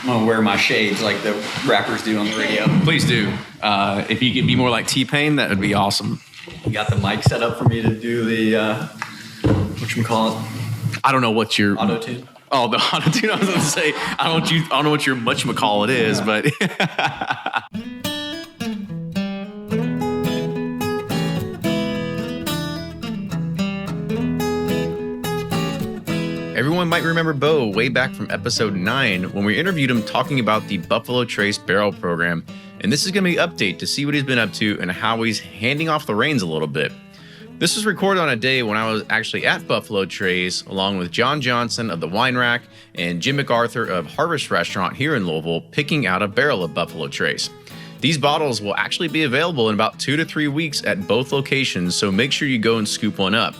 I'm gonna wear my shades like the rappers do on the radio. Please do. If you could be more like T-Pain, that would be awesome. You got the mic set up for me to do the whatchamacallit? I don't know what your Auto-tune? Oh, the auto-tune. I was going to say, I don't know what your whatchamacallit is, but everyone might remember Beau way back from episode 9 when we interviewed him talking about the Buffalo Trace barrel program. And this is going to be an update to see what he's been up to and how he's handing off the reins a little bit. This was recorded on a day when I was actually at Buffalo Trace along with John Johnson of the Wine Rack and Jim MacArthur of Harvest Restaurant here in Louisville picking out a barrel of Buffalo Trace. These bottles will actually be available in about 2 to 3 weeks at both locations, so make sure you go and scoop one up.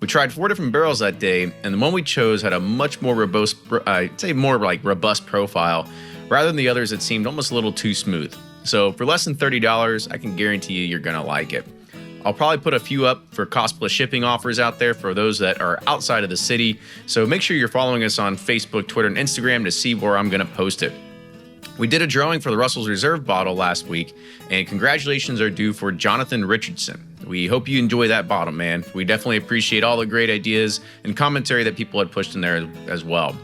We tried 4 different barrels that day, and the one we chose had a much more robust, robust profile, rather than the others that seemed almost a little too smooth. So for less than $30, I can guarantee you're gonna like it. I'll probably put a few up for cost plus shipping offers out there for those that are outside of the city, so make sure you're following us on Facebook, Twitter, and Instagram to see where I'm gonna post it. We did a drawing for the Russell's Reserve bottle last week, and congratulations are due for Jonathan Richardson. We hope you enjoy that bottle, man. We definitely appreciate all the great ideas and commentary that people had pushed in there as well.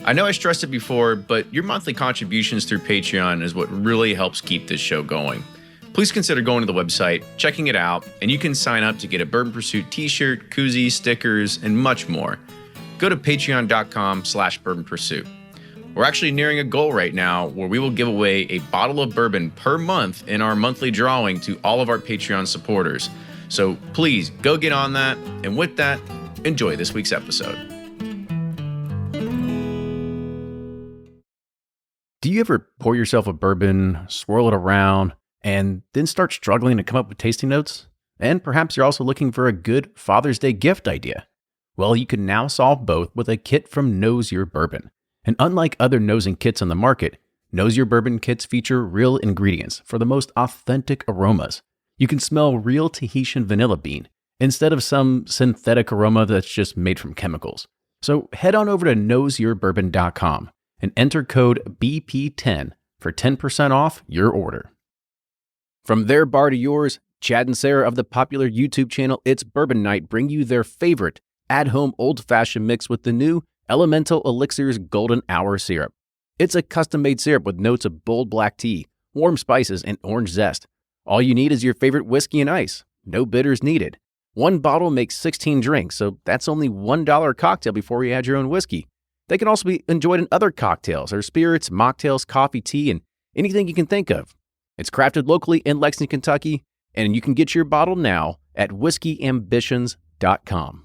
I know I stressed it before, but your monthly contributions through Patreon is what really helps keep this show going. Please consider going to the website, checking it out, and you can sign up to get a Bourbon Pursuit t-shirt, koozie, stickers, and much more. Go to patreon.com/Bourbon Pursuit. We're actually nearing a goal right now where we will give away a bottle of bourbon per month in our monthly drawing to all of our Patreon supporters. So please go get on that. And with that, enjoy this week's episode. Do you ever pour yourself a bourbon, swirl it around, and then start struggling to come up with tasting notes? And perhaps you're also looking for a good Father's Day gift idea. Well, you can now solve both with a kit from Knows Your Bourbon. And unlike other nosing kits on the market, Knows Your Bourbon kits feature real ingredients for the most authentic aromas. You can smell real Tahitian vanilla bean instead of some synthetic aroma that's just made from chemicals. So head on over to knowsyourbourbon.com and enter code BP10 for 10% off your order. From their bar to yours, Chad and Sarah of the popular YouTube channel It's Bourbon Night bring you their favorite at-home old-fashioned mix with the new Elemental Elixir's Golden Hour Syrup. It's a custom-made syrup with notes of bold black tea, warm spices, and orange zest. All you need is your favorite whiskey and ice. No bitters needed. One bottle makes 16 drinks, so that's only $1 a cocktail before you add your own whiskey. They can also be enjoyed in other cocktails or spirits, mocktails, coffee, tea, and anything you can think of. It's crafted locally in Lexington, Kentucky, and you can get your bottle now at whiskeyambitions.com.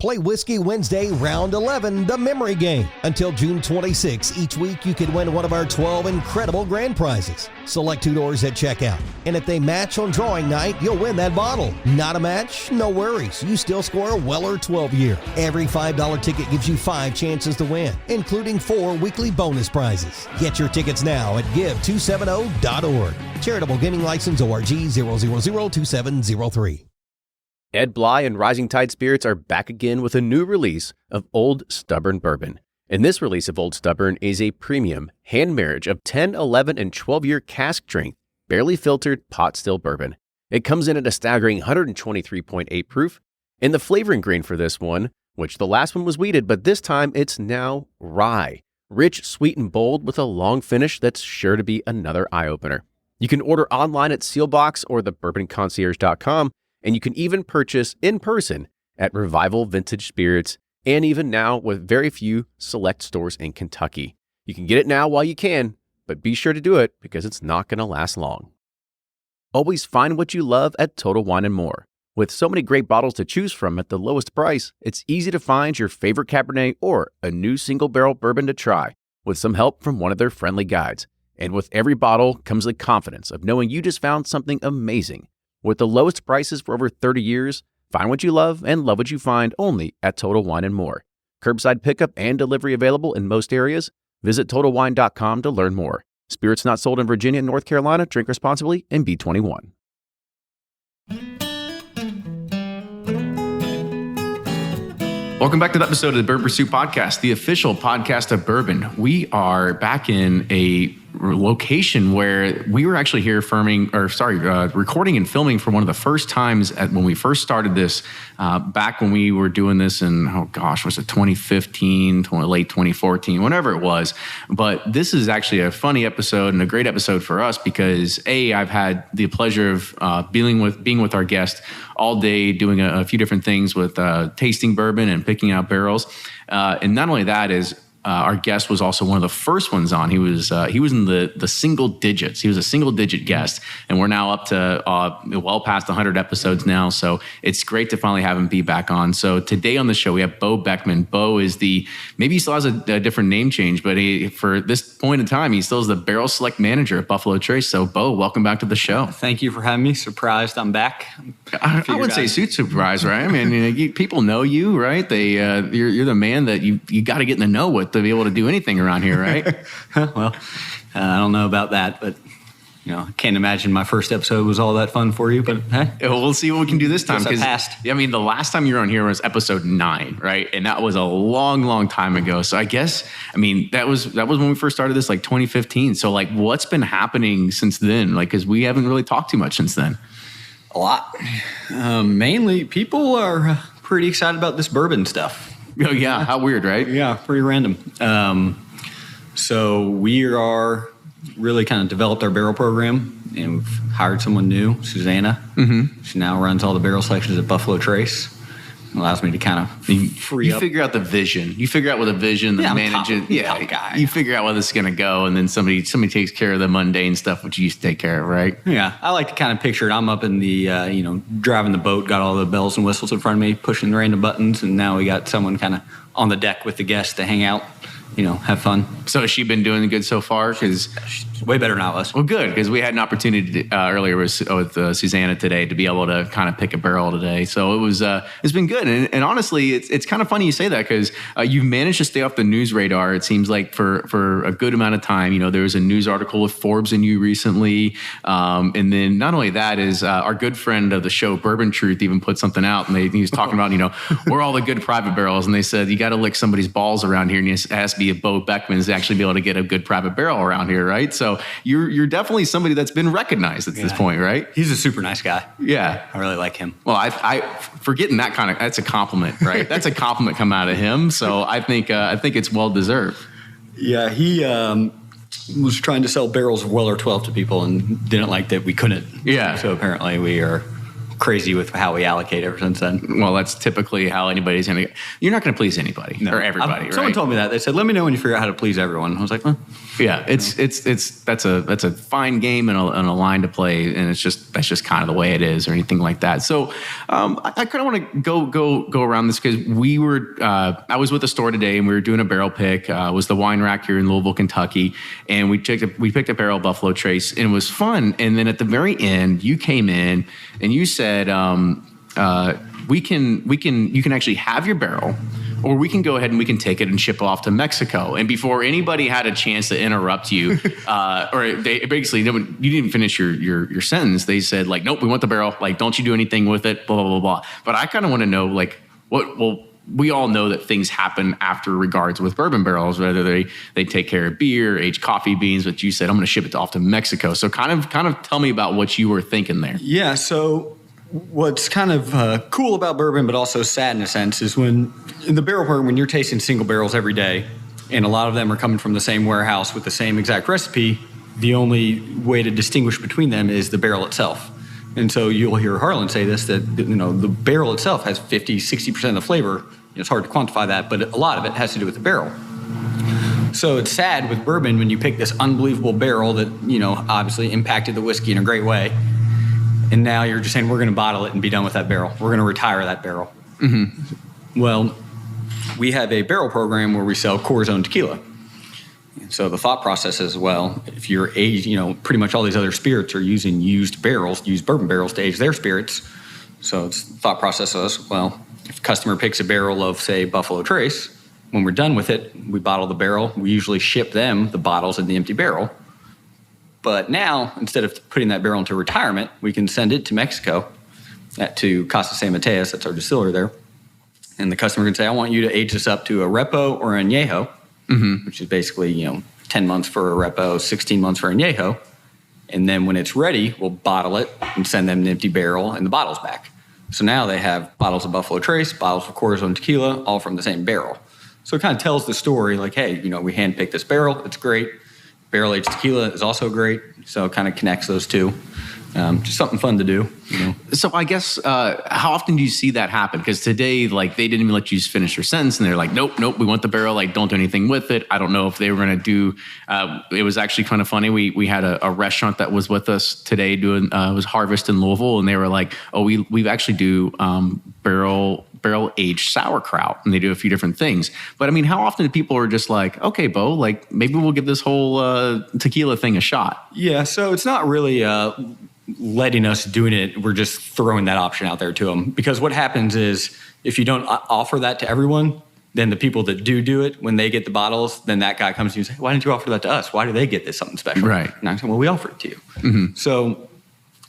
Play Whiskey Wednesday, Round 11, the memory game. Until June 26, each week you could win one of our 12 incredible grand prizes. Select $2 at checkout. And if they match on drawing night, you'll win that bottle. Not a match? No worries. You still score a Weller 12-year. Every $5 ticket gives you 5 chances to win, including 4 weekly bonus prizes. Get your tickets now at give270.org. Charitable Gaming License ORG 0002703. Ed Bly and Rising Tide Spirits are back again with a new release of Old Stubborn Bourbon. And this release of Old Stubborn is a premium hand marriage of 10, 11, and 12-year cask strength, barely filtered pot still bourbon. It comes in at a staggering 123.8 proof. And the flavoring grain for this one, which the last one was wheated, but this time it's now rye. Rich, sweet, and bold with a long finish that's sure to be another eye-opener. You can order online at Sealbox or thebourbonconcierge.com. And you can even purchase in person at Revival Vintage Spirits, and even now with very few select stores in Kentucky. You can get it now while you can, but be sure to do it because it's not going to last long. Always find what you love at Total Wine & More. With so many great bottles to choose from at the lowest price, it's easy to find your favorite Cabernet or a new single barrel bourbon to try with some help from one of their friendly guides. And with every bottle comes the confidence of knowing you just found something amazing. With the lowest prices for over 30 years, find what you love and love what you find only at Total Wine & More. Curbside pickup and delivery available in most areas. Visit TotalWine.com to learn more. Spirits not sold in Virginia and North Carolina. Drink responsibly and be 21. Welcome back to the episode of the Bourbon Pursuit Podcast, the official podcast of Bourbon. We are back in a location where we were actually here recording and filming for one of the first times when we first started this, back when we were doing this in, was it 2015, late 2014, whenever it was. But this is actually a funny episode and a great episode for us because I've had the pleasure of being with our guest all day, doing a few different things with tasting bourbon and picking out barrels. And not only that is, our guest was also one of the first ones on. He was in the single digits. He was a single digit guest, and we're now up to well past 100 episodes now. So it's great to finally have him be back on. So today on the show we have Beau Beckman. Beau is maybe he still has a different name change, but for this point in time he still is the barrel select manager at Buffalo Trace. So Beau, welcome back to the show. Thank you for having me. Surprised I'm back. I would say suit surprise, right? I mean, people know you, right? You're the man that you got to get in the know with to be able to do anything around here, right? Well, I don't know about that, but I can't imagine my first episode was all that fun for you. But hey, we'll see what we can do this time. I mean, the last time you were on here was episode 9, right? And that was a long, long time ago. So I guess, that was when we first started this, like 2015. So like, what's been happening since then? Like, because we haven't really talked too much since then. A lot. Mainly, people are pretty excited about this bourbon stuff. Oh yeah, how weird, right? Yeah, pretty random. So we are really kind of developed our barrel program, and we've hired someone new, Susanna. Mm-hmm. She now runs all the barrel selections at Buffalo Trace. It allows me to kind of free up. You figure out the vision. You figure out with a vision, the manager. Top guy. You figure out where this is going to go, and then somebody takes care of the mundane stuff, which you used to take care of, right? Yeah, I like to kind of picture it. I'm up in the, driving the boat, got all the bells and whistles in front of me, pushing the random buttons, and now we got someone kind of on the deck with the guests to hang out, have fun. So has she been doing good so far? She's way better than I was. Well, good, because we had an opportunity earlier with Susanna today to be able to kind of pick a barrel today. So it's been good. And honestly, it's kind of funny you say that because you've managed to stay off the news radar, it seems like, for a good amount of time. there was a news article with Forbes and you recently. And then not only that is our good friend of the show, Bourbon Truth, even put something out. And he was talking about, where all the good private barrels. And they said, you got to lick somebody's balls around here. And it has to be a Beau Beckman to actually be able to get a good private barrel around here, right? So you're definitely somebody that's been recognized at this point, right? He's a super nice guy. Yeah, I really like him. Well, I for getting that's a compliment, right? That's a compliment come out of him. So I think it's well deserved. Yeah, he was trying to sell barrels of Weller 12 to people and didn't like that we couldn't. Yeah. So apparently we are crazy with how we allocate ever since then. Well, that's typically how anybody's going to... You're not going to please anybody or everybody, right? Someone told me that. They said, let me know when you figure out how to please everyone. I was like, yeah, that's a fine game and a line to play, and that's just kind of the way it is, or anything like that. So I kind of want to go around this because I was with a store today and we were doing a barrel pick. It was the wine rack here in Louisville, Kentucky, and we picked a barrel Buffalo Trace, and it was fun. And then at the very end, you came in and you said, you can actually have your barrel, or we can go ahead and we can take it and ship off to Mexico. And before anybody had a chance to interrupt you, or they basically, you didn't even finish your sentence. They said like, nope, we want the barrel. Like, don't you do anything with it, blah, blah, blah, blah. But I kind of want to know like we all know that things happen after regards with bourbon barrels, whether they take care of beer, aged coffee beans, but you said, I'm going to ship it off to Mexico. So kind of tell me about what you were thinking there. Yeah. So what's kind of cool about bourbon, but also sad in a sense, is when in the barrel program, when you're tasting single barrels every day, and a lot of them are coming from the same warehouse with the same exact recipe, the only way to distinguish between them is the barrel itself. And so you'll hear Harlan say this, that the barrel itself has 50, 60% of the flavor. It's hard to quantify that, but a lot of it has to do with the barrel. So it's sad with bourbon when you pick this unbelievable barrel that, obviously impacted the whiskey in a great way. And now you're just saying, we're going to bottle it and be done with that barrel. We're going to retire that barrel. Mm-hmm. Well, we have a barrel program where we sell core zone tequila. So the thought process is, well, if you're aged, pretty much all these other spirits are using used bourbon barrels to age their spirits. So it's thought process is, well, if a customer picks a barrel of, say, Buffalo Trace, when we're done with it, we bottle the barrel. We usually ship them the bottles in the empty barrel. But now, instead of putting that barrel into retirement, we can send it to Mexico, to Casa San Mateos, that's our distillery there. And the customer can say, I want you to age this up to a repo or a añejo, which is basically, 10 months for a repo, 16 months for a añejo. And then when it's ready, we'll bottle it and send them an empty barrel and the bottles back. So now they have bottles of Buffalo Trace, bottles of Corazon tequila, all from the same barrel. So it kind of tells the story like, hey, we handpicked this barrel. It's great. Barrel-aged tequila is also great. So it kind of connects those two. Just something fun to do. So I guess how often do you see that happen? Because today, they didn't even let you finish your sentence, and they're like, nope, we want the barrel. Don't do anything with it. I don't know if they were going to do. It was actually kind of funny. We had a restaurant that was with us today doing it was Harvest in Louisville, and they were like, oh, we actually do barrel aged sauerkraut, and they do a few different things. But I mean, how often do people are just like, okay, Beau, maybe we'll give this whole tequila thing a shot? Yeah, so it's not really letting us doing it. We're just throwing that option out there to them, because what happens is if you don't offer that to everyone, then the people that do it, when they get the bottles, then that guy comes to you and says, why didn't you offer that to us? Why do they get this something special? Right. And I say, well, we offer it to you. So,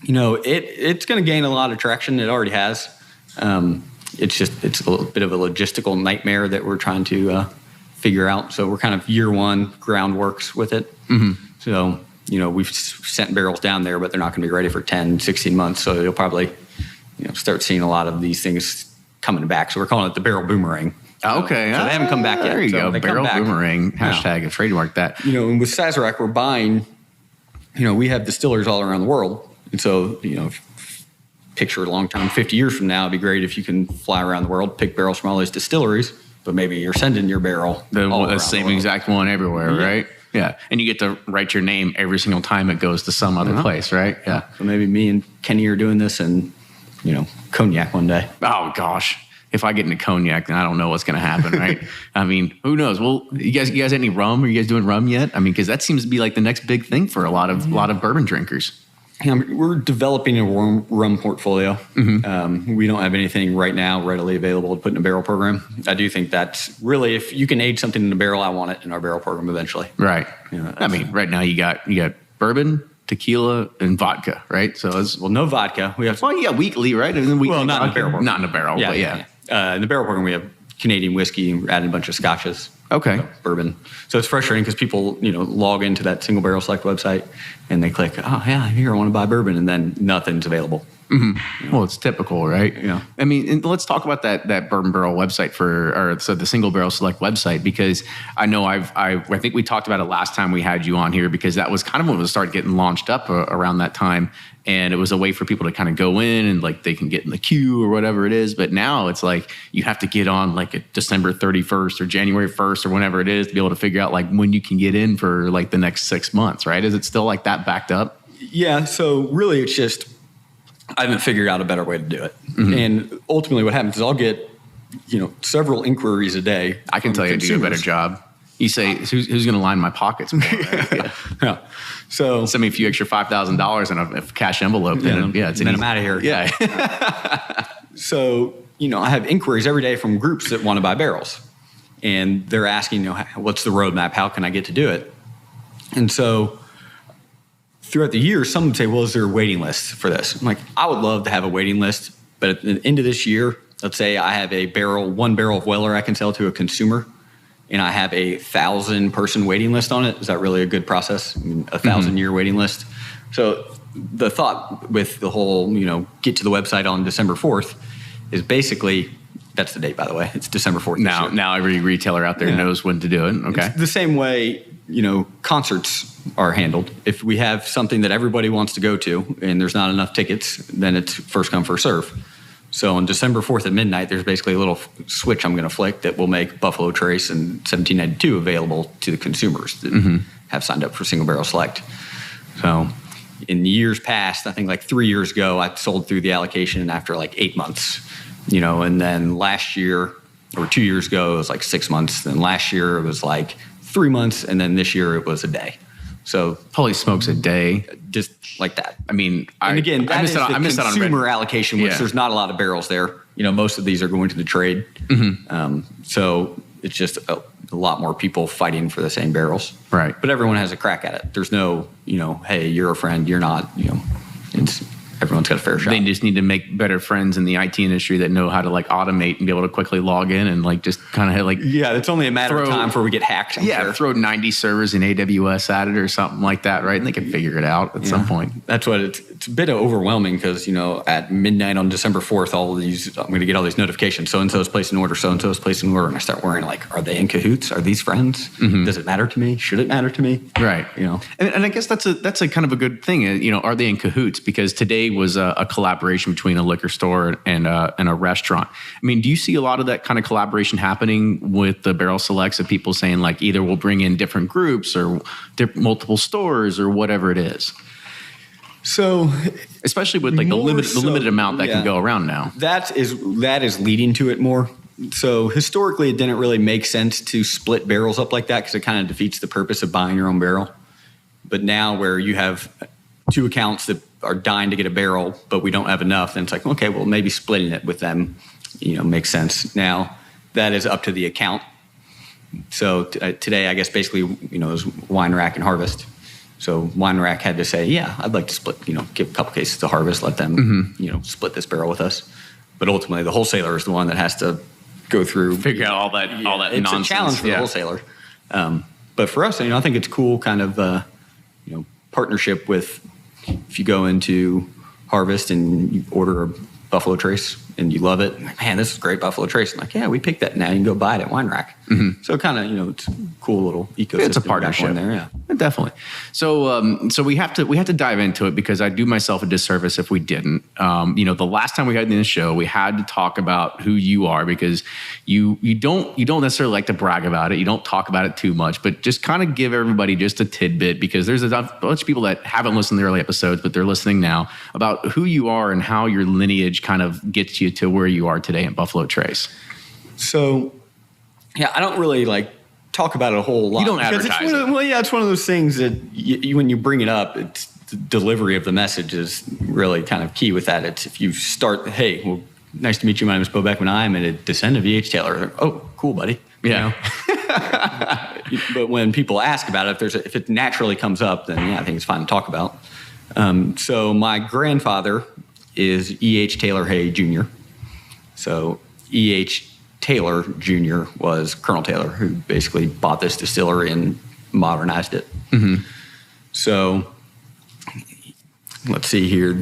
it's going to gain a lot of traction. It already has. It's a little bit of a logistical nightmare that we're trying to figure out. So we're kind of year one groundworks with it. So, we've sent barrels down there, but they're not going to be ready for 10, 16 months. So you'll probably, start seeing a lot of these things coming back. So we're calling it the barrel boomerang. Okay. So they haven't come back yet. There you go. Barrel boomerang. # trademark that. And with Sazerac, we're buying, we have distillers all around the world. And so, picture a long time, 50 years from now, it'd be great if you can fly around the world, pick barrels from all these distilleries, but maybe you're sending your barrel. The same exact one everywhere, right? Yeah. And you get to write your name every single time it goes to some other place, right? Yeah. So maybe me and Kenny are doing this in, cognac one day. Oh, gosh. If I get into cognac, then I don't know what's going to happen, right? I mean, who knows? Well, you guys have any rum? Are you guys doing rum yet? I mean, because that seems to be the next big thing for a lot of bourbon drinkers. Yeah, we're developing a rum portfolio. We don't have anything right now readily available to put in a barrel program. I do think that's really, if you can age something in a barrel, I want it in our barrel program eventually. Right. I mean, right now you got bourbon, tequila, and vodka, right? So no vodka. We have weekly, right? And then not in a barrel program. Not in a barrel, but yeah. In the barrel program, we have Canadian whiskey, and we're adding a bunch of scotches. Okay. Bourbon. So it's frustrating because people, log into that Single Barrel Select website and they click, oh, yeah, here, I want to buy bourbon, and then nothing's available. Well, it's typical, right? Yeah. I mean, and let's talk about that Bourbon Barrel website the Single Barrel Select website, because I know I think we talked about it last time we had you on here, because that was kind of when it started getting launched up around that time. And it was a way for people to kind of go in and they can get in the queue or whatever it is. But now it's you have to get on a December 31st or January 1st or whenever it is to be able to figure out when you can get in for the next 6 months, right? Is it still that backed up? Yeah. So really it's just, I haven't figured out a better way to do it. And ultimately what happens is I'll get, several inquiries a day. I can tell you to do a better job. You say, who's going to line my pockets more? Right? Yeah. So send me a few extra $5,000 in a cash envelope. Then I'm out of here. Yeah. So, I have inquiries every day from groups that want to buy barrels. And they're asking, what's the roadmap? How can I get to do it? And so throughout the year, some would say, well, is there a waiting list for this? I'm like, I would love to have a waiting list. But at the end of this year, let's say I have one barrel of Weller I can sell to a consumer, and I have 1,000-person waiting list on it. Is that really a good process? 1,000-year waiting list. So the thought with the whole, get to the website on December 4th is basically, that's the date, by the way. It's December 4th. Now every retailer out there knows when to do it. Okay. It's the same way, concerts are handled. If we have something that everybody wants to go to and there's not enough tickets, then it's first come, first serve. So on December 4th at midnight, there's basically a little switch I'm going to flick that will make Buffalo Trace and 1792 available to the consumers that have signed up for Single Barrel Select. So in years past, I think 3 years ago, I sold through the allocation after 8 months, and then last year or 2 years ago, it was 6 months. Then last year it was 3 months. And then this year it was a day. So holy smokes, a day. Just like that. I mean, and again, that is the consumer allocation, which there's not a lot of barrels there. Most of these are going to the trade. So it's just a lot more people fighting for the same barrels. Right. But everyone has a crack at it. There's no, hey, you're a friend, you're not, it's everyone's got a fair shot. They just need to make better friends in the IT industry that know how to like automate and be able to quickly log in and like just kind of like it's only a matter of time before we get hacked. I'm sure. Throw 90 servers in AWS at it or something like that, right? And they can figure it out at some point. That's what it's a bit overwhelming because at midnight on December 4th, I'm going to get all these notifications. So and so's placing an order. So and so's placing an order, and I start worrying like, are they in cahoots? Are these friends? Does it matter to me? Should it matter to me? Right. And I guess that's a kind of a good thing. Are they in cahoots? Because today was a collaboration between a liquor store and a restaurant. I mean, do you see a lot of that kind of collaboration happening with the barrel selects of people saying like either we'll bring in different groups or multiple stores or whatever it is? So, especially with like the limited amount that can go around now. That is leading to it more. So historically, it didn't really make sense to split barrels up like that because it kind of defeats the purpose of buying your own barrel. But now where you have two accounts that are dying to get a barrel, but we don't have enough, then it's like, okay, well, maybe splitting it with them, makes sense. Now, that is up to the account. So today, I guess basically, it was Wine Rack and Harvest. So Wine Rack had to say, yeah, I'd like to split, give a couple cases to Harvest, let them, split this barrel with us. But ultimately, the wholesaler is the one that has to go through, figure out all that it's nonsense. It's a challenge for the wholesaler. But for us, I think it's cool kind of, partnership with, if you go into Harvest and you order a Buffalo Trace and you love it, like, man, this is great Buffalo Trace. I'm like, yeah, we picked that. Now you can go buy it at Wine Rack. So kind of, it's a cool little ecosystem. It's a partnership there, yeah. Definitely. So, so we have to dive into it because I'd do myself a disservice if we didn't. The last time we had in the show, we had to talk about who you are because you don't necessarily like to brag about it. You don't talk about it too much, but just kind of give everybody just a tidbit because there's a bunch of people that haven't listened to the early episodes, but they're listening now about who you are and how your lineage kind of gets you to where you are today in Buffalo Trace. So, I don't really talk about it a whole lot. You don't advertise it. It's one of those things that when you bring it up, it's the delivery of the message is really kind of key with that. It's if you start, hey, well, nice to meet you. My name is Beau Beckman. I'm a descendant of E.H. Taylor. Oh, cool, buddy. Yeah. But when people ask about it, if it naturally comes up, then I think it's fine to talk about. So my grandfather is E.H. Taylor Hay Jr. So E.H. Taylor Jr. was Colonel Taylor, who basically bought this distillery and modernized it. So let's see here.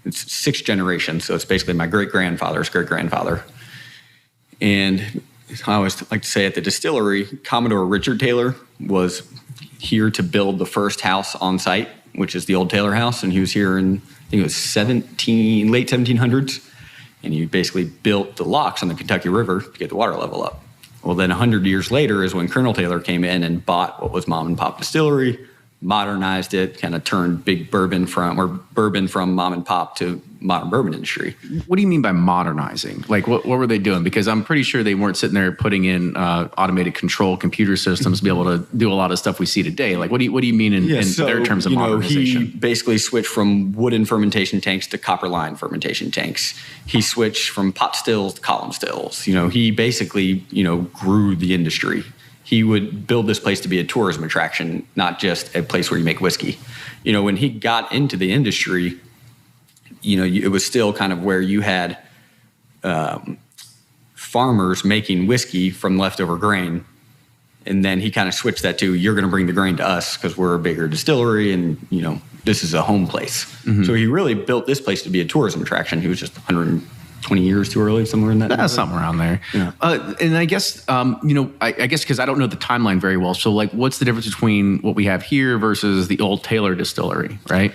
It's sixth generation, so it's basically my great-grandfather's great-grandfather. And I always like to say at the distillery, Commodore Richard Taylor was here to build the first house on site, which is the old Taylor House, and he was here in, I think it was late 1700s. And he basically built the locks on the Kentucky River to get the water level up. Well, then 100 years later is when Colonel Taylor came in and bought what was mom and pop distillery, modernized it, kind of turned bourbon from mom and pop to modern bourbon industry. What do you mean by modernizing? Like what were they doing? Because I'm pretty sure they weren't sitting there putting in automated control computer systems to be able to do a lot of stuff we see today. Like what do you mean in their terms of modernization? He basically switched from wooden fermentation tanks to copper line fermentation tanks. He switched from pot stills to column stills. He basically, grew the industry. He would build this place to be a tourism attraction, not just a place where you make whiskey. When he got into the industry, it was still kind of where you had farmers making whiskey from leftover grain. And then he kind of switched that to, you're going to bring the grain to us because we're a bigger distillery and, this is a home place. So he really built this place to be a tourism attraction. He was just 120 years too early, somewhere in that. That's somewhere around there. Yeah. And I guess, I guess because I don't know the timeline very well. So what's the difference between what we have here versus the old Taylor distillery, right?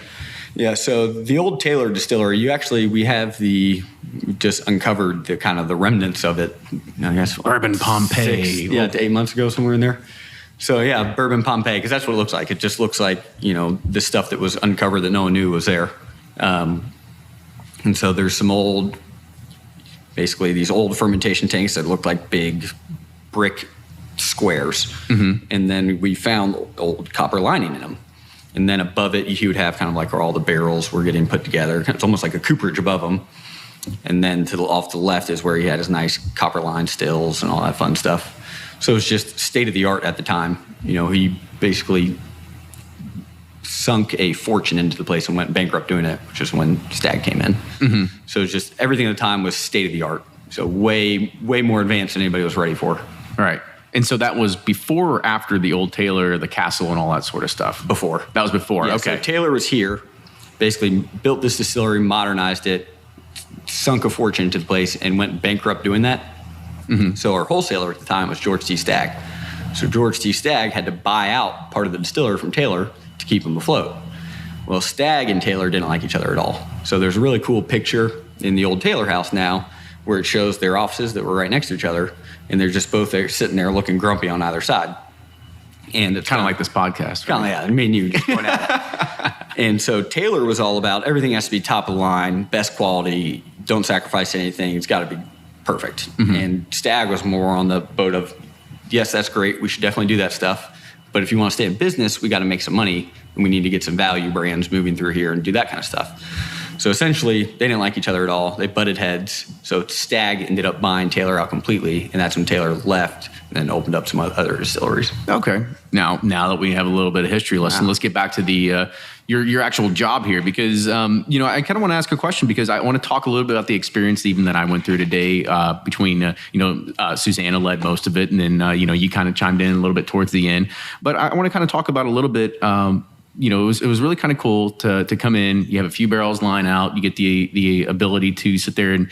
Yeah, so the old Taylor distillery, we have just uncovered the remnants of it, I guess. Bourbon Pompeii. 6 to 8 months ago, somewhere in there. So yeah, Bourbon Pompeii, because that's what it looks like. It just looks like, the stuff that was uncovered that no one knew was there. And so there's some basically these old fermentation tanks that look like big brick squares. And then we found old copper lining in them. And then above it, he would have kind of like where all the barrels were getting put together. It's almost like a cooperage above them. And then off to the left is where he had his nice copper line stills and all that fun stuff. So it was just state of the art at the time. He basically sunk a fortune into the place and went bankrupt doing it, which is when Stag came in. So it's just everything at the time was state of the art. So way more advanced than anybody was ready for. Right. And so that was before or after the old Taylor, the castle, and all that sort of stuff? Before. That was before. Yeah, okay. So Taylor was here, basically built this distillery, modernized it, sunk a fortune into the place, and went bankrupt doing that. So our wholesaler at the time was George T. Stagg. So George T. Stagg had to buy out part of the distiller from Taylor to keep him afloat. Well, Stagg and Taylor didn't like each other at all. So there's a really cool picture in the old Taylor house now where it shows their offices that were right next to each other, and they're just both there sitting there looking grumpy on either side. And it's Kind of like this podcast. kind of, yeah, me and you just going at it. And so Taylor was all about everything has to be top of the line, best quality, don't sacrifice anything, it's got to be perfect. And Stagg was more on the boat of, yes, that's great, we should definitely do that stuff, but if you want to stay in business, we got to make some money, and we need to get some value brands moving through here and do that kind of stuff. So essentially, they didn't like each other at all. They butted heads. So Stagg ended up buying Taylor out completely, and that's when Taylor left and then opened up some other distilleries. Okay. Now that we have a little bit of history lesson, let's get back to the your actual job here, because I kind of want to ask a question, because I want to talk a little bit about the experience even that I went through today. Between Susanna led most of it, and then you kind of chimed in a little bit towards the end. But I want to kind of talk about a little bit. It was really kind of cool to come in. You have a few barrels line out. You get the ability to sit there and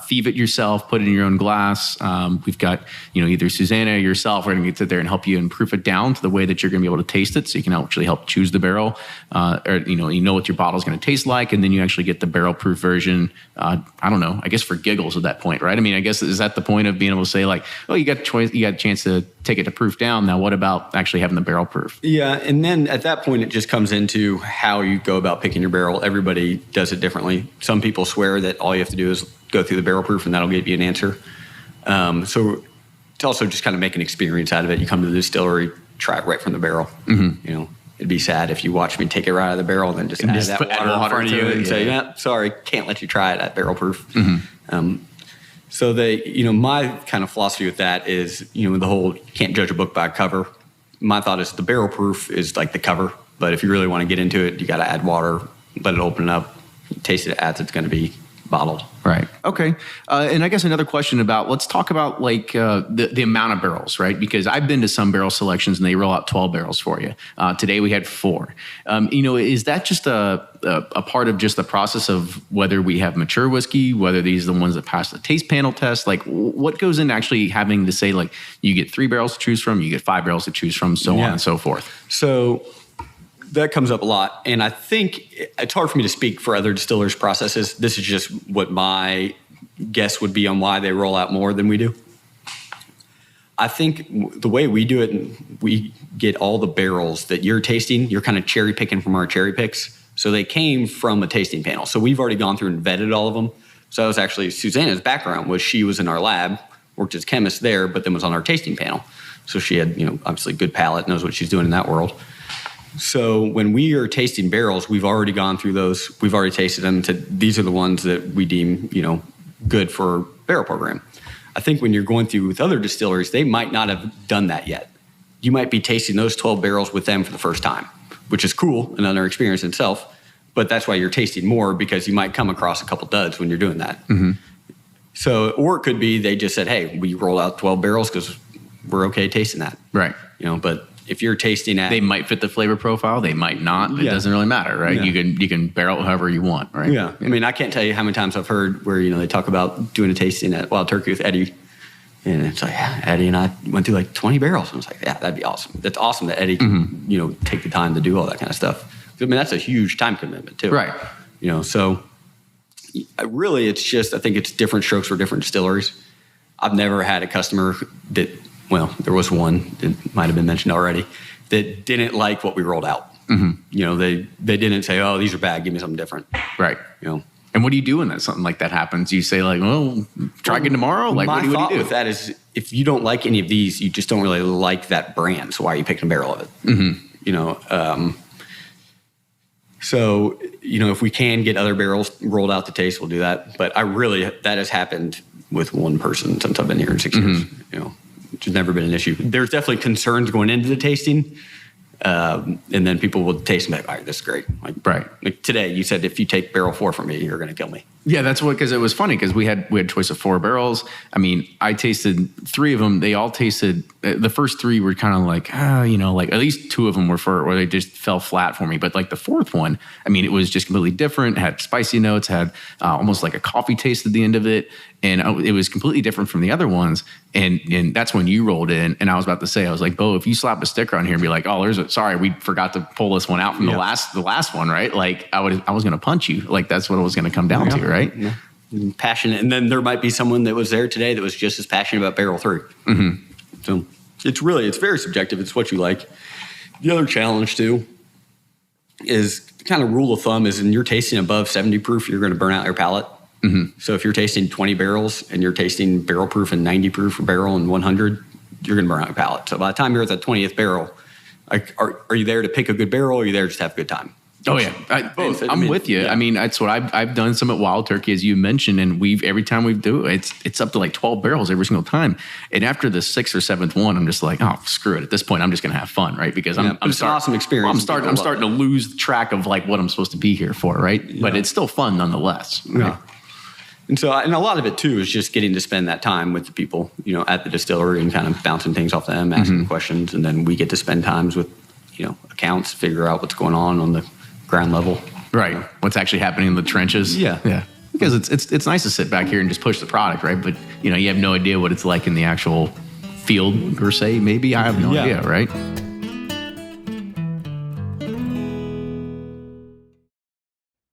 thieve it yourself, put it in your own glass. We've got either Susanna or yourself. We're going to sit there and help you and proof it down to the way that you're going to be able to taste it, so you can actually help choose the barrel, or you know what your bottle is going to taste like, and then you actually get the barrel proof version. I don't know. I guess for giggles at that point, right? I mean, I guess is that the point of being able to say like, oh, you got a chance to take it to proof down. Now, what about actually having the barrel proof? Yeah, and then at that point, it just comes into how you go about picking your barrel. Everybody does it differently. Some people swear that all you have to do is go through the barrel proof and that'll give you an answer. So it's also just kind of make an experience out of it. You come to the distillery, try it right from the barrel. It'd be sad if you watch me take it right out of the barrel and then just add that water in front of you and say, yeah, sorry, can't let you try it at barrel proof. So my kind of philosophy with that is, the whole can't judge a book by a cover. My thought is the barrel proof is like the cover, but if you really want to get into it, you got to add water, let it open up, taste it as it's going to be bottled. Right. Okay. And I guess another question let's talk about like the amount of barrels, right? Because I've been to some barrel selections and they roll out 12 barrels for you. Today we had 4. Is that just a part of just the process of whether we have mature whiskey, whether these are the ones that pass the taste panel test? Like what goes into actually having to say like you get 3 barrels to choose from, you get 5 barrels to choose from, so on and so forth? So that comes up a lot, and I think it's hard for me to speak for other distillers' processes. This is just what my guess would be on why they roll out more than we do. I think the way we do it, we get all the barrels that you're tasting, you're kind of cherry picking from our cherry picks. So they came from a tasting panel. So we've already gone through and vetted all of them. So that was actually Susanna's background, was she was in our lab, worked as chemist there, but then was on our tasting panel. So she had, obviously good palate, knows what she's doing in that world. So when we are tasting barrels, we've already gone through those. We've already tasted them. These are the ones that we deem, good for barrel program. I think when you're going through with other distilleries, they might not have done that yet. You might be tasting those 12 barrels with them for the first time, which is cool, another experience in itself. But that's why you're tasting more, because you might come across a couple duds when you're doing that. So, or it could be they just said, hey, we roll out 12 barrels because we're okay tasting that. Right. But if you're tasting at... They might fit the flavor profile. They might not. It doesn't really matter, right? Yeah. You can barrel it however you want, right? Yeah. I mean, I can't tell you how many times I've heard where, they talk about doing a tasting at Wild Turkey with Eddie. And it's like, yeah, Eddie and I went through like 20 barrels. And I was like, yeah, that'd be awesome. That's awesome that Eddie can, take the time to do all that kind of stuff. I mean, that's a huge time commitment too. Right. So really it's just, I think it's different strokes for different distilleries. I've never had a customer that, there was one that might have been mentioned already, that didn't like what we rolled out. They didn't say, oh, these are bad, give me something different. Right. And what do you do when something like that happens? You say like, well, try again tomorrow? Like, my what do thought you do? with that is, if you don't like any of these, you just don't really like that brand. So why are you picking a barrel of it? So, if we can get other barrels rolled out to taste, we'll do that. But that has happened with one person since I've been here in 6 years, which has never been an issue. There's definitely concerns going into the tasting. And then people will taste them like, all right, this is great. Like today, you said if you take barrel 4 from me, you're going to kill me. Yeah, that's what, because it was funny because we had choice of 4 barrels. I mean, I tasted 3 of them. They all tasted, the first 3 were kind of like, like at least 2 of them where they just fell flat for me. But like the 4th one, I mean, it was just completely different. It had spicy notes, had almost like a coffee taste at the end of it. And it was completely different from the other ones. And that's when you rolled in. And I was about to say, I was like, Beau, if you slap a sticker on here and be like, oh, sorry, we forgot to pull this one out from the last one, right? Like I was going to punch you. Like that's what it was going to come down to, right? Yeah. Passionate. And then there might be someone that was there today that was just as passionate about barrel 3. Mm-hmm. So it's very subjective. It's what you like. The other challenge too is kind of rule of thumb is when you're tasting above 70 proof, you're going to burn out your palate. Mm-hmm. So if you're tasting 20 barrels and you're tasting barrel proof and 90 proof barrel and 100, you're going to burn out your palate. So by the time you're at the 20th barrel, like, are you there to pick a good barrel or are you there just to have a good time? Oh yeah, both. I'm with you. Yeah. I mean, that's what I've done some at Wild Turkey, as you mentioned, and every time we do it, it's up to like 12 barrels every single time. And after the 6th or 7th one, I'm just like, oh, screw it. At this point, I'm just going to have fun, right? Because I'm it's an awesome experience. I'm starting to lose track of like what I'm supposed to be here for, right? Yeah. But it's still fun nonetheless. Right? Yeah. And so, and a lot of it too is just getting to spend that time with the people, at the distillery and kind of bouncing things off them, asking questions, and then we get to spend times with, accounts, figure out what's going on the ground level. Right. What's actually happening in the trenches. Yeah. Yeah. Because it's nice to sit back here and just push the product, right? But, you have no idea what it's like in the actual field per se. Maybe I have no idea, right?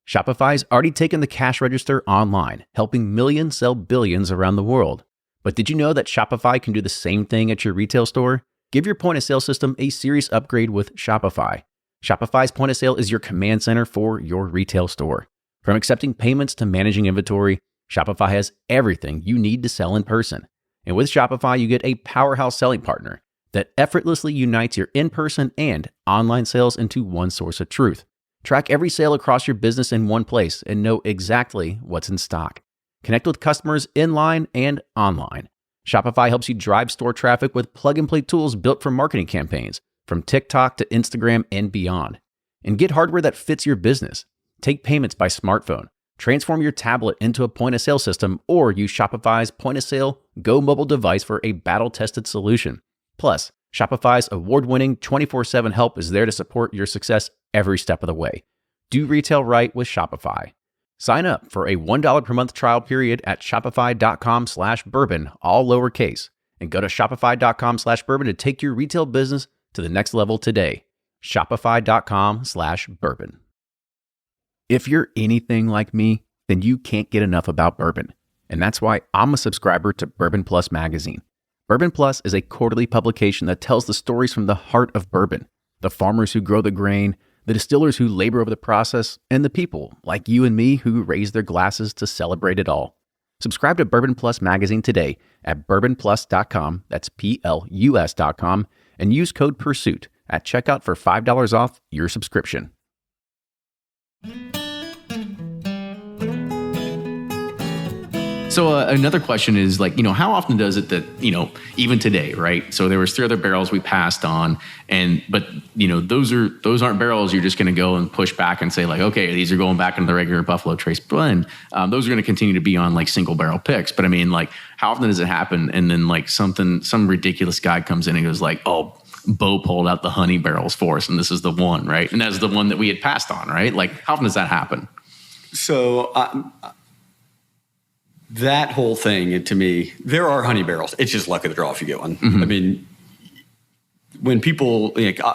Shopify's already taken the cash register online, helping millions sell billions around the world. But did you know that Shopify can do the same thing at your retail store? Give your point of sale system a serious upgrade with Shopify. Shopify's point of sale is your command center for your retail store. From accepting payments to managing inventory, Shopify has everything you need to sell in person. And with Shopify, you get a powerhouse selling partner that effortlessly unites your in-person and online sales into one source of truth. Track every sale across your business in one place and know exactly what's in stock. Connect with customers in-line and online. Shopify helps you drive store traffic with plug-and-play tools built for marketing campaigns, from TikTok to Instagram and beyond. And get hardware that fits your business. Take payments by smartphone. Transform your tablet into a point-of-sale system or use Shopify's point-of-sale Go mobile device for a battle-tested solution. Plus, Shopify's award-winning 24/7 help is there to support your success every step of the way. Do retail right with Shopify. Sign up for a $1 per month trial period at shopify.com/bourbon, all lowercase, and go to shopify.com/bourbon to take your retail business to the next level today. Shopify.com/bourbon. If you're anything like me, then you can't get enough about bourbon. And that's why I'm a subscriber to Bourbon Plus magazine. Bourbon Plus is a quarterly publication that tells the stories from the heart of bourbon, the farmers who grow the grain, the distillers who labor over the process, and the people like you and me who raise their glasses to celebrate it all. Subscribe to Bourbon Plus magazine today at bourbonplus.com, that's PLUS.com, and use code PURSUIT at checkout for $5 off your subscription. So another question is how often does it that, even today, right? So there was 3 other barrels we passed on but those aren't barrels you're just going to go and push back and say okay, these are going back into the regular Buffalo Trace blend. Those are going to continue to be on single barrel picks. But I mean, how often does it happen? And then some ridiculous guy comes in and goes oh, Beau pulled out the honey barrels for us and this is the one, right? And that's the one that we had passed on, right? How often does that happen? So, that whole thing, to me, there are honey barrels. It's just luck of the draw if you get one. Mm-hmm. I mean, when people,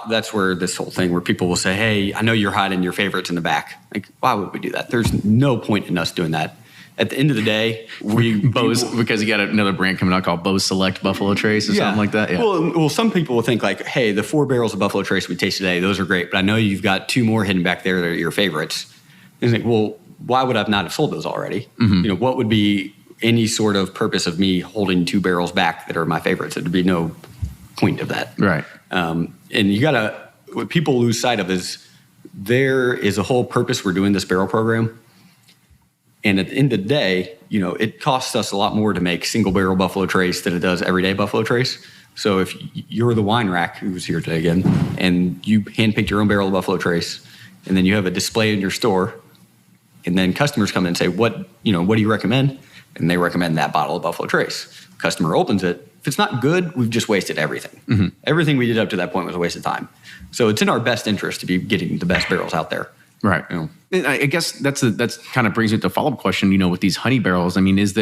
that's where this whole thing where people will say, hey, I know you're hiding your favorites in the back. Why would we do that? There's no point in us doing that. At the end of the day, because you got another brand coming out called Beau Select Buffalo Trace or something like that. Yeah. Well, some people will think hey, the 4 barrels of Buffalo Trace we tasted today, those are great, but I know you've got 2 more hidden back there that are your favorites. And it's well, why would I not have sold those already? Mm-hmm. What would be any sort of purpose of me holding 2 barrels back that are my favorites? There'd be no point of that. Right. And what people lose sight of is there is a whole purpose we're doing this barrel program. And at the end of the day, it costs us a lot more to make single barrel Buffalo Trace than it does everyday Buffalo Trace. So if you're the wine rack who's here today again, and you handpicked your own barrel of Buffalo Trace, and then you have a display in your store, and then customers come in and say, what do you recommend? And they recommend that bottle of Buffalo Trace. Customer opens it. If it's not good, we've just wasted everything. Mm-hmm. Everything we did up to that point was a waste of time. So it's in our best interest to be getting the best barrels out there. Right. And I guess that's kind of brings me to the follow-up question, with these honey barrels. I mean, is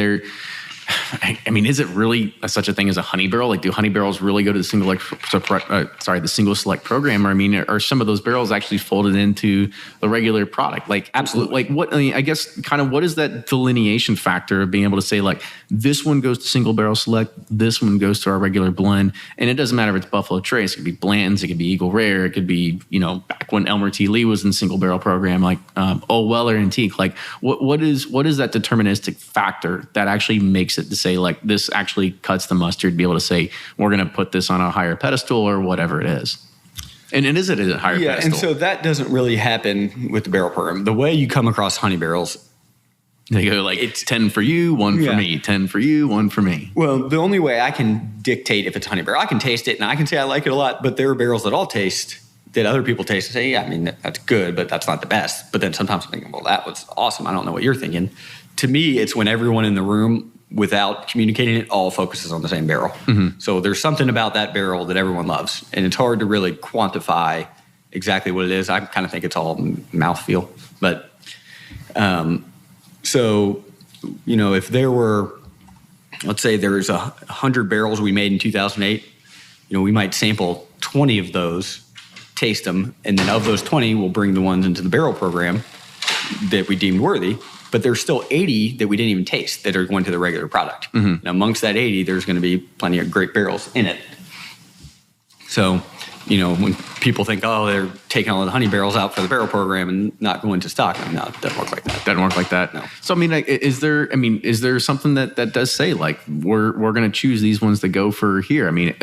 it really such a thing as a honey barrel? Like, do honey barrels really go to the single select program? Or, I mean, are some of those barrels actually folded into the regular product? Like, absolutely. Like, I guess kind of what is that delineation factor of being able to say, like, this one goes to single barrel select, this one goes to our regular blend, and it doesn't matter if it's Buffalo Trace, it could be Blanton's, it could be Eagle Rare, it could be, back when Elmer T. Lee was in single barrel program, like Old Weller Antique. Like, what is that deterministic factor that actually makes it to say, like, this actually cuts the mustard, to be able to say, we're going to put this on a higher pedestal or whatever it is? And is it a higher pedestal? And so that doesn't really happen with the barrel program. The way you come across honey barrels, they go like, it's 10 for you, 1 for me, 10 for you, 1 for me. Well, the only way I can dictate if it's honey barrel, I can taste it and I can say I like it a lot, but there are barrels that I'll taste that other people taste and say, yeah, I mean, that's good, but that's not the best. But then sometimes I'm thinking, well, that was awesome. I don't know what you're thinking. To me, it's when everyone in the room, without communicating it, all focuses on the same barrel. Mm-hmm. So there's something about that barrel that everyone loves. And it's hard to really quantify exactly what it is. I kind of think it's all mouthfeel. But so, if there were, let's say there's 100 barrels we made in 2008, we might sample 20 of those, taste them, and then of those 20, we'll bring the ones into the barrel program that we deemed worthy. But there's still 80 that we didn't even taste that are going to the regular product. Mm-hmm. And amongst that 80, there's going to be plenty of great barrels in it. So, when people think, oh, they're taking all the honey barrels out for the barrel program and not going to stock, no, it doesn't work like that. Doesn't work like that. No. So, I mean, is there something that does say, like, we're going to choose these ones to go for here? I mean,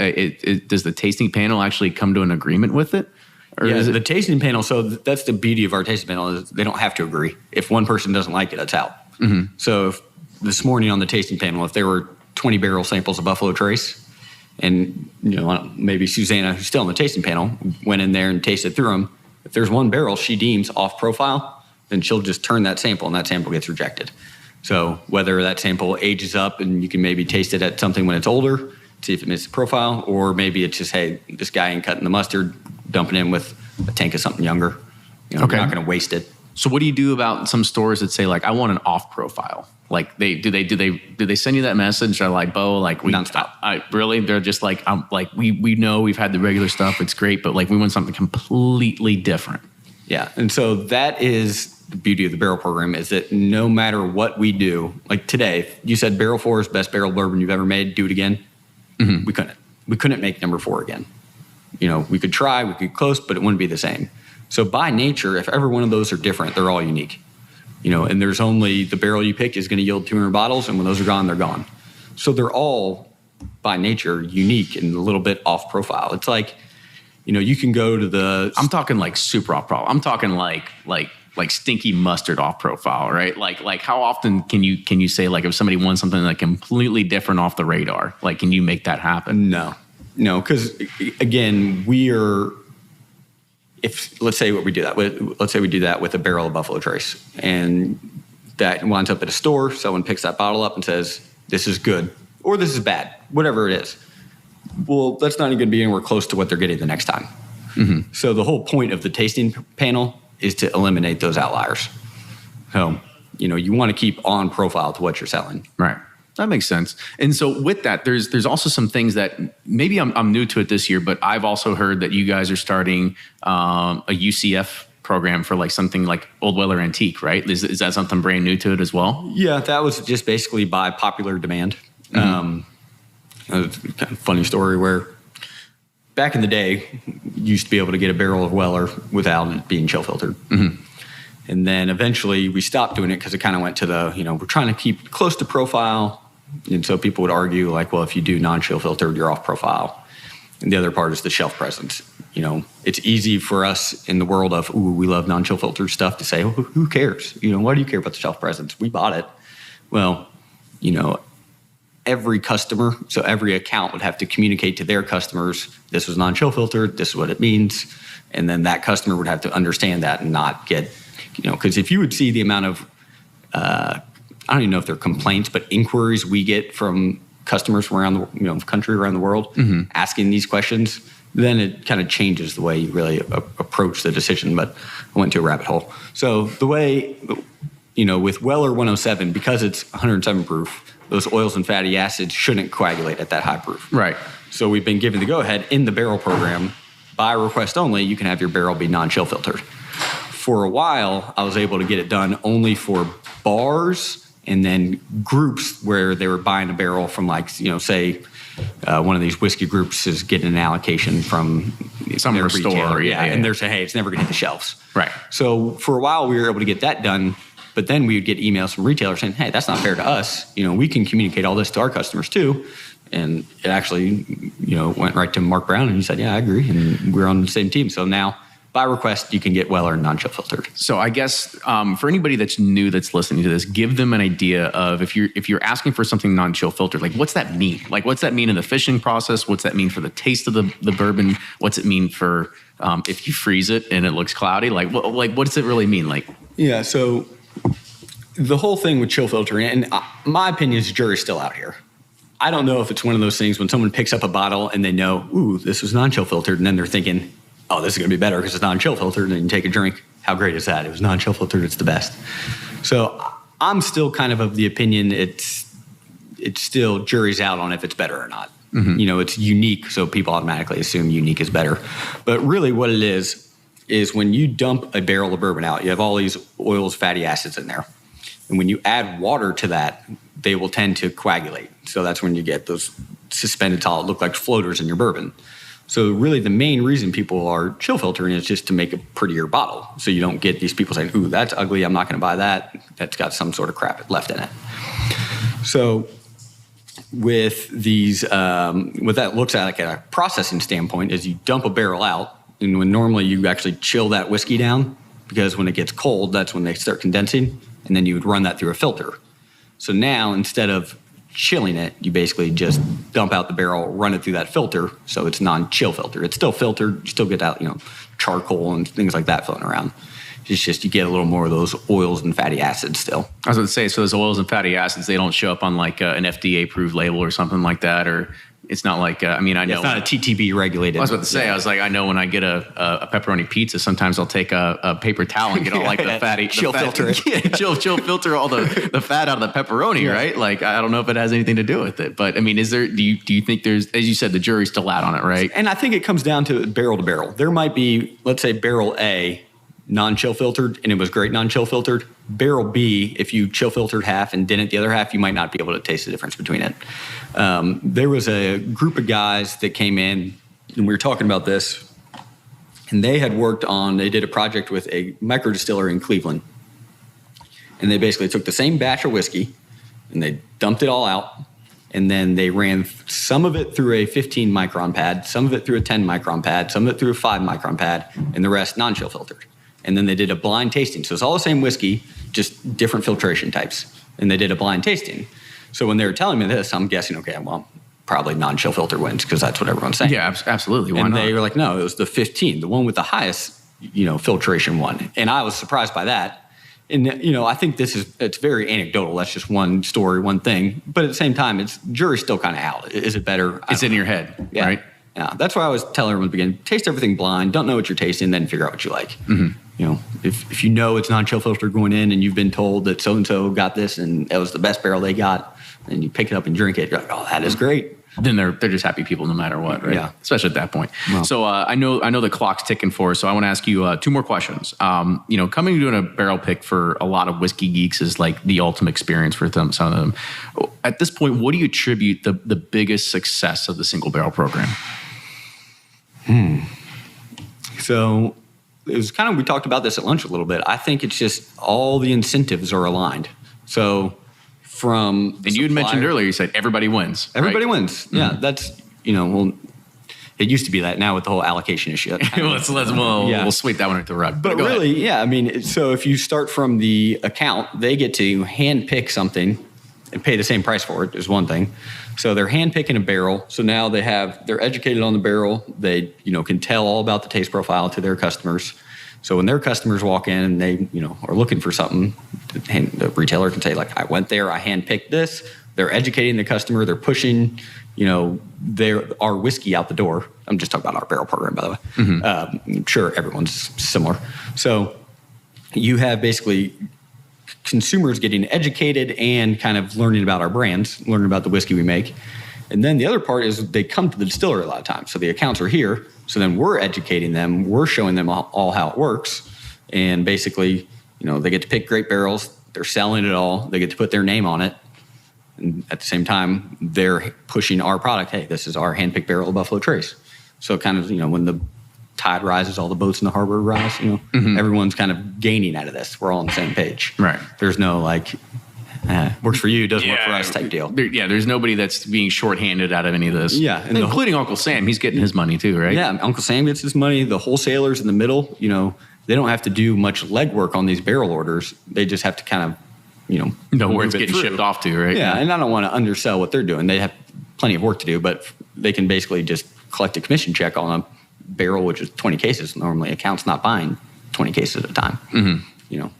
does the tasting panel actually come to an agreement with it? Or yeah, the tasting panel, so that's the beauty of our tasting panel, is they don't have to agree. If one person doesn't like it, it's out. Mm-hmm. So if this morning on the tasting panel, if there were 20 barrel samples of Buffalo Trace, and maybe Susanna, who's still on the tasting panel, went in there and tasted through them, if there's one barrel she deems off profile, then she'll just turn that sample and that sample gets rejected. So whether that sample ages up and you can maybe taste it at something when it's older, see if it misses profile, or maybe it's just, hey, this guy ain't cutting the mustard, dumping in with a tank of something younger. We're not going to waste it. So what do you do about some stores that say, like, I want an off profile? Like, do they send you that message? They're like, Beau, like, nonstop. Really? They're just like, we know we've had the regular stuff, it's great, but like, we want something completely different. Yeah, and so that is the beauty of the barrel program, is that no matter what we do, like today, you said barrel 4 is best barrel bourbon you've ever made, do it again. Mm-hmm. We couldn't make number 4 again. We could try, we could close, but it wouldn't be the same. So by nature, if every one of those are different, they're all unique. And there's only the barrel you picked is going to yield 200 bottles, and when those are gone, they're gone. So they're all by nature unique and a little bit off profile. It's like, you can go to the. I'm talking like super off profile. I'm talking like stinky mustard off profile, right? Like how often can you say, like, if somebody wants something like completely different off the radar, like, can you make that happen? No, because again, let's say we do that with a barrel of Buffalo Trace, and that winds up at a store. Someone picks that bottle up and says, "This is good," or "This is bad," whatever it is. Well, that's not even going to be anywhere close to what they're getting the next time. Mm-hmm. So the whole point of the tasting panel is to eliminate those outliers. So, you want to keep on profile to what you're selling. Right. That makes sense. And so with that, there's also some things that maybe I'm new to it this year, but I've also heard that you guys are starting a UCF program for like something like Old Weller Antique, right? Is that something brand new to it as well? Yeah, that was just basically by popular demand. Mm-hmm. Kind of funny story where back in the day, you used to be able to get a barrel of Weller without it being chill filtered. Mm-hmm. And then eventually we stopped doing it because it kind of went to we're trying to keep close to profile. And so people would argue, like, well, if you do non-chill filtered, you're off profile. And the other part is the shelf presence. It's easy for us in the world of, we love non-chill filtered stuff to say, well, who cares? Why do you care about the shelf presence? We bought it. Well, every customer, so every account would have to communicate to their customers, this was non-chill filtered, this is what it means. And then that customer would have to understand that and not get, because if you would see the amount of, I don't even know if they're complaints, but inquiries we get from customers from around the country, around the world, asking these questions, then it kind of changes the way you really approach the decision. But I went to a rabbit hole. So the way, with Weller 107, because it's 107 proof, those oils and fatty acids shouldn't coagulate at that high proof. Right. So we've been given the go-ahead in the barrel program, by request only, you can have your barrel be non-chill filtered. For a while, I was able to get it done only for bars and then groups where they were buying a barrel from say one of these whiskey groups is getting an allocation from some their store. retailer. Yeah. And they're saying, hey, it's never going to hit the shelves. Right. So for a while, we were able to get that done. But then we would get emails from retailers saying, hey, that's not fair to us. We can communicate all this to our customers too. And it actually, went right to Mark Brown and he said, yeah, I agree. And we're on the same team. So now by request, you can get Weller non-chill filtered. So I guess for anybody that's new that's listening to this, give them an idea of if you're asking for something non-chill filtered, like what's that mean? Like what's that mean in the fishing process? What's that mean for the taste of the bourbon? What's it mean for if you freeze it and it looks cloudy? Like what does it really mean? Like yeah, so the whole thing with chill filtering, and my opinion is the jury's still out here. I don't know if it's one of those things when someone picks up a bottle and they know, ooh, this was non-chill filtered, and then they're thinking, oh, this is going to be better because it's non-chill filtered, and you take a drink. How great is that? It was non-chill filtered. It's the best. So I'm still kind of the opinion it's still jury's out on if it's better or not. Mm-hmm. It's unique, so people automatically assume unique is better. But really what it is when you dump a barrel of bourbon out, you have all these oils, fatty acids in there. And when you add water to that, they will tend to coagulate. So that's when you get those suspended solid, look like floaters in your bourbon. So really the main reason people are chill filtering is just to make a prettier bottle. So you don't get these people saying, ooh, that's ugly, I'm not going to buy that. That's got some sort of crap left in it. So with these, what that looks at like a processing standpoint is you dump a barrel out, and when normally you actually chill that whiskey down, because when it gets cold, that's when they start condensing, and then you would run that through a filter. So now instead of chilling it, you basically just dump out the barrel, run it through that filter, so it's non-chill filter. It's still filtered, you still get out, charcoal and things like that floating around. It's just you get a little more of those oils and fatty acids still. I was going to say, so those oils and fatty acids, they don't show up on like an FDA-approved label or something like that, or it's not like, I know. It's not a TTB regulated. I was about to say, I was like, I know when I get a pepperoni pizza, sometimes I'll take a paper towel and get all like the fatty. Filter it. Yeah, chill filter all the fat out of the pepperoni, yeah. Right? Like, I don't know if it has anything to do with it. But, do you think there's, as you said, the jury's still out on it, right? And I think it comes down to barrel. There might be, let's say, barrel A, non-chill filtered, and it was great non-chill filtered. Barrel B, if you chill filtered half and didn't the other half, you might not be able to taste the difference between it. There was a group of guys that came in, and we were talking about this, and they did a project with a micro distiller in Cleveland. And they basically took the same batch of whiskey, and they dumped it all out, and then they ran some of it through a 15 micron pad, some of it through a 10 micron pad, some of it through a 5 micron pad, and the rest non-chill filtered. And then they did a blind tasting. So it's all the same whiskey, just different filtration types. And they did a blind tasting. So when they were telling me this, I'm guessing, okay, well, probably non-chill filter wins because that's what everyone's saying. Yeah, absolutely. Why and not? They were like, no, it was the 15, the one with the highest, filtration one. And I was surprised by that. And, I think it's very anecdotal. That's just one story, one thing. But at the same time, jury's still kind of out. Is it better? It's in your head, yeah. Right? Yeah, that's why I always tell everyone at the beginning, taste everything blind, don't know what you're tasting, then figure out what you like. Mm-hmm. If you know it's non-chill filter going in and you've been told that so-and-so got this and it was the best barrel they got, and you pick it up and drink it, you're like, oh, that is great. Then they're just happy people no matter what, right? Yeah. Especially at that point. Well, so I know the clock's ticking for us, so I want to ask you 2 more questions. Coming to doing a barrel pick for a lot of whiskey geeks is like the ultimate experience for some of them. At this point, what do you attribute the biggest success of the single barrel program? So it was we talked about this at lunch a little bit. I think it's just all the incentives are aligned. So and you had mentioned earlier, you said everybody wins. Everybody wins. Mm-hmm. Yeah, that's, it used to be that. Now with the whole allocation issue. We'll sweep that one under the rug. But really, ahead. Yeah, so if you start from the account, they get to hand pick something, and pay the same price for it is one thing. So they're hand picking a barrel. So now they're educated on the barrel. They, can tell all about the taste profile to their customers. So when their customers walk in and they, are looking for something, the retailer can say, like, I went there, I hand picked this. They're educating the customer. They're pushing, our whiskey out the door. I'm just talking about our barrel program, by the way. I'm sure everyone's similar. So you have basically consumers getting educated and kind of learning about our brands, learning about the whiskey we make. And then the other part is they come to the distillery a lot of times. So the accounts are here. So then we're educating them. We're showing them all how it works. And basically, they get to pick great barrels. They're selling it all. They get to put their name on it. And at the same time, they're pushing our product. Hey, this is our hand-picked barrel of Buffalo Trace. So kind of, when the tide rises, all the boats in the harbor rise, everyone's kind of gaining out of this. We're all on the same page. Right. There's no works for you, doesn't work for us type deal. There's nobody that's being shorthanded out of any of this. Yeah. And including Uncle Sam. He's getting his money too, right? Yeah, Uncle Sam gets his money. The wholesalers in the middle, they don't have to do much legwork on these barrel orders. They just have to kind of, know where it's getting shipped off to, right? Yeah, and I don't want to undersell what they're doing. They have plenty of work to do, but they can basically just collect a commission check on a barrel, which is 20 cases. Normally, account's not buying 20 cases at a time.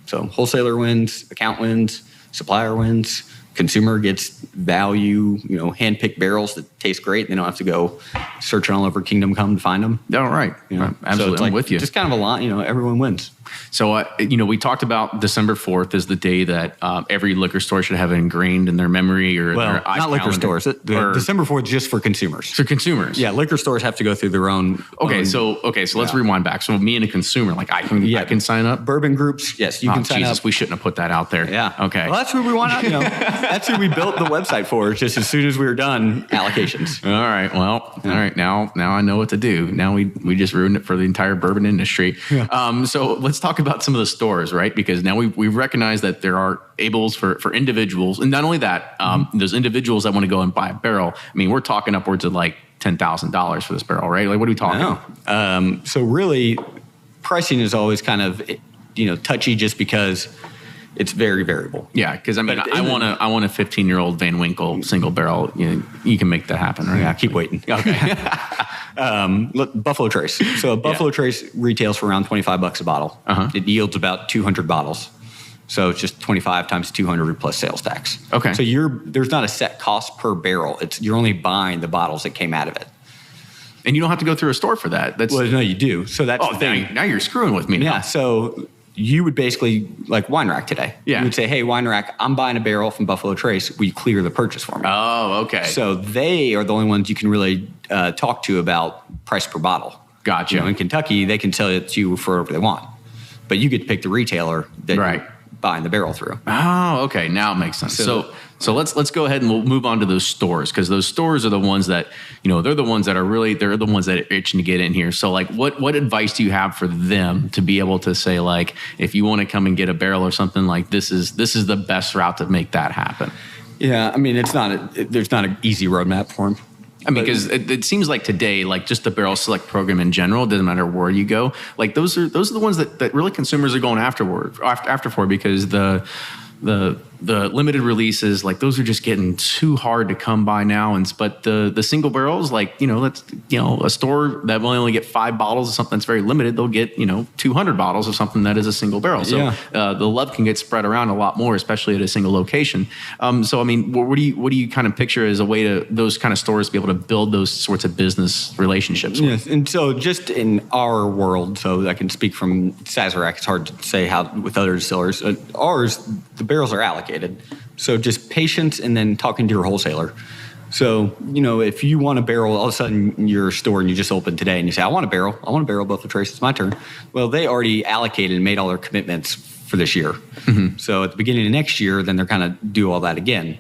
So wholesaler wins, account wins, supplier wins, consumer gets value, hand-picked barrels that taste great. They don't have to go searching all over Kingdom Come to find them. Oh, right. Absolutely. So I'm with you. Just kind of a lot, everyone wins. So, we talked about December 4th as the day that every liquor store should have it ingrained in their memory or their not liquor stores. December 4th is just for consumers. For consumers. Yeah, liquor stores have to go through their own. So let's rewind back. So me and a consumer, I can sign up. Bourbon groups, yes, you can sign up. We shouldn't have put that out there. Yeah. Okay. Well, that's who we want to, that's who we built the website for. It's just as soon as we were done, allocations. All right. Well, all right. Now I know what to do. Now we just ruined it for the entire bourbon industry. Yeah. So let's talk about some of the stores, right? Because now we recognize that there are ables for individuals. And not only that, those individuals that want to go and buy a barrel, I mean, we're talking upwards of $10,000 for this barrel, right? What are we talking? So really, pricing is always kind of, touchy just because it's very variable. Yeah, because I want a 15-year-old Van Winkle single barrel. You can make that happen, right? Yeah, keep waiting. Okay. Buffalo Trace. So Buffalo Trace retails for around $25 a bottle. It yields about 200 bottles. So it's just 25 times 200 plus sales tax. Okay. So there's not a set cost per barrel. You're only buying the bottles that came out of it. And you don't have to go through a store for that. No, you do. So that's the thing. Now you're screwing with me. Yeah. So you would basically, like Wine Rack today. Yeah. You would say, hey, Wine Rack, I'm buying a barrel from Buffalo Trace. Will you clear the purchase for me? Oh, okay. So they are the only ones you can really talk to about price per bottle. Gotcha. In Kentucky, they can sell it to you for whatever they want. But you get to pick the retailer that you're buying the barrel through. Oh, okay. Now it makes sense. So let's go ahead and we'll move on to those stores, because those stores are the ones that, they're the ones that are itching to get in here. So what advice do you have for them to be able to say, if you want to come and get a barrel or something, this is the best route to make that happen? Yeah. I mean, there's not an easy roadmap for them. I mean, because it seems like today, just the barrel select program in general, doesn't matter where you go. Those are the ones that really consumers are going after for, because the limited releases, those are just getting too hard to come by now. But the single barrels, a store that will only get 5 bottles of something that's very limited, they'll get 200 bottles of something that is a single barrel. So the love can get spread around a lot more, especially at a single location. So I mean, what do you kind of picture as a way to those kind of stores be able to build those sorts of business relationships with? Yes, and so just in our world, so I can speak from Sazerac. It's hard to say how with other distillers. Ours, the barrels are allocated. So just patience and then talking to your wholesaler. So, if you want a barrel, all of a sudden you're a store and you just opened today and you say, I want a barrel Buffalo Trace, it's my turn. Well, they already allocated and made all their commitments for this year. Mm-hmm. So at the beginning of next year, then they're kind of do all that again.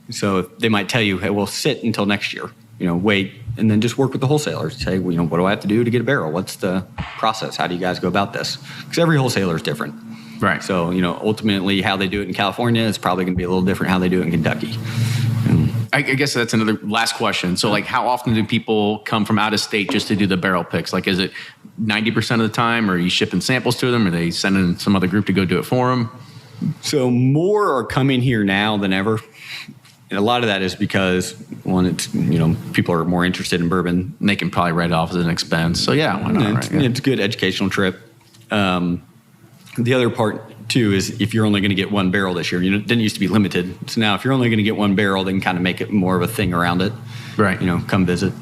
So they might tell you, hey, we'll sit until next year, wait, and then just work with the wholesalers. Say, what do I have to do to get a barrel? What's the process? How do you guys go about this? Because every wholesaler is different. Right. So, ultimately how they do it in California is probably going to be a little different how they do it in Kentucky. I guess that's another last question. So, how often do people come from out of state just to do the barrel picks? Is it 90% of the time? Or are you shipping samples to them? Or are they sending some other group to go do it for them? So more are coming here now than ever. And a lot of that is because, one, it's, people are more interested in bourbon. They can probably write it off as an expense. So yeah, why not? It's, it's a good educational trip. The other part too is if you're only going to get one barrel this year, it didn't used to be limited. So now if you're only going to get one barrel, then kind of make it more of a thing around it. Right. Come visit.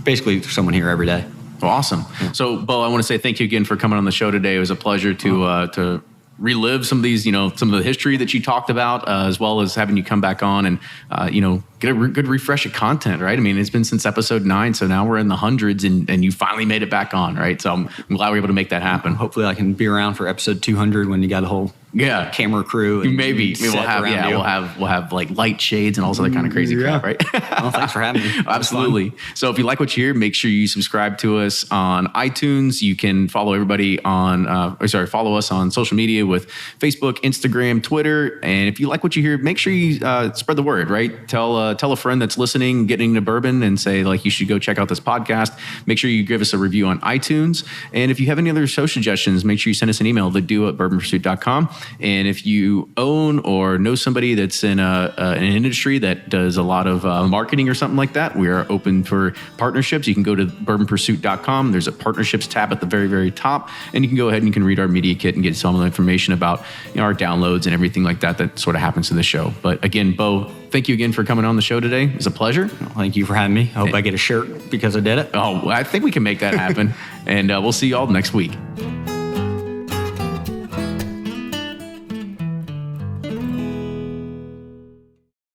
Basically someone here every day. Well, awesome. Yeah. So, Beau, I want to say thank you again for coming on the show today. It was a pleasure to relive some of these, some of the history that you talked about, as well as having you come back on and, get a good refresh of content, right? I mean, it's been since episode 9, so now we're in the hundreds and you finally made it back on, right? So I'm glad we were able to make that happen. Hopefully I can be around for episode 200 when you got a whole camera crew. And maybe we'll have like light shades and all this other kind of crazy crap, right? Well, thanks for having me. Absolutely. So if you like what you hear, make sure you subscribe to us on iTunes. You can follow everybody follow us on social media with Facebook, Instagram, Twitter. And if you like what you hear, make sure you spread the word, right? Tell a friend that's listening, getting into bourbon, and say, like, you should go check out this podcast. Make sure you give us a review on iTunes. And if you have any other show suggestions, make sure you send us an email, thedo@bourbonpursuit.com. And if you own or know somebody that's in an industry that does a lot of marketing or something like that, we are open for partnerships. You can go to bourbonpursuit.com. There's a partnerships tab at the very, very top. And you can go ahead and you can read our media kit and get some of the information about our downloads and everything like that sort of happens to the show. But again, Beau, thank you again for coming on the show today. It's a pleasure. Well, thank you for having me. I hope I get a shirt because I did it. Oh, I think we can make that happen. And we'll see you all next week.